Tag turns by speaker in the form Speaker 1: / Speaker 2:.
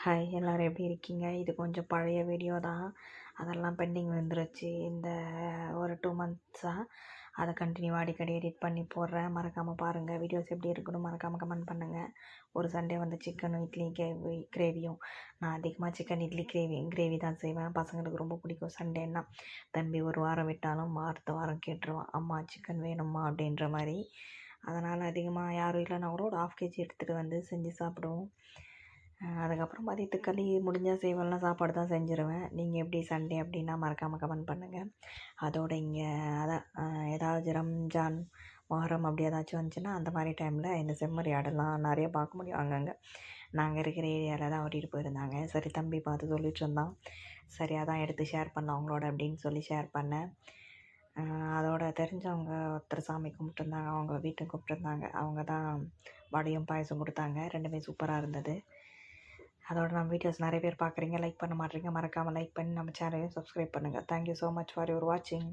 Speaker 1: Hi எல்லோரும் எப்படி இருக்கீங்க? இது கொஞ்சம் பழைய வீடியோ தான். அதெல்லாம் பெண்டிங் விழுந்துருச்சு. இந்த ஒரு 2 மந்த்ஸாக அதை கண்டினியூவாக அடிக்கடி எடிட் பண்ணி போடுறேன். மறக்காமல் பாருங்கள். வீடியோஸ் எப்படி இருக்குன்னு மறக்காமல் கமெண்ட் பண்ணுங்கள். ஒரு சண்டே வந்து சிக்கனும் இட்லி கிரேவியும். நான் அதிகமாக சிக்கன் இட்லி கிரேவி தான் செய்வேன். பசங்களுக்கு ரொம்ப பிடிக்கும். சண்டேன்னா தம்பி ஒரு வாரம் விட்டாலும் அடுத்த வாரம் கேட்டுருவான், அம்மா சிக்கன் வேணும்மா அப்படின்ற மாதிரி. அதனால் அதிகமாக யாரும் இல்லைன்னா கூட ஒரு 1/2 kg எடுத்துகிட்டு வந்து செஞ்சு சாப்பிடுவோம். அதுக்கப்புறம் மதியத்துக்கு களி முடிஞ்சால் செய்வேன்லாம் சாப்பாடு தான் செஞ்சுருவேன். நீங்கள் எப்படி சண்டே அப்படின்னா மறக்காமல் கமெண்ட் பண்ணுங்கள். அதோடு இங்கே அதான் ஏதாவது ரம்ஜான் மொஹரம் அப்படி ஏதாச்சும் வந்துச்சுன்னா அந்த மாதிரி டைமில் இந்த செம்மறி ஆடெல்லாம் நிறைய பார்க்க முடியும் அங்கங்கே. நாங்கள் இருக்கிற ஏரியாவில் தான் ஓட்டிகிட்டு போயிருந்தாங்க. சரி தம்பி பார்த்து சொல்லிட்டு இருந்தான். சரி அதான் எடுத்து ஷேர் பண்ண அவங்களோட அப்படின்னு சொல்லி ஷேர் பண்ணேன். அதோட தெரிஞ்சவங்க ஒருத்தர் சாமி கும்பிட்டுருந்தாங்க. அவங்க வீட்டுக்கு கூப்பிட்டுருந்தாங்க. அவங்க தான் வடையும் பாயசம் கொடுத்தாங்க. ரெண்டுமே சூப்பராக இருந்தது. அதோட நம்ம வீடியோஸ் நிறைய பேர் பார்க்குறீங்க, லைக் பண்ண மாட்டேறீங்க. மறக்காமல் லைக் பண்ணி நம்ம சேனலையும் சப்ஸ்கிரைப் பண்ணுங்கள். Thank you so much for your வாட்சிங்.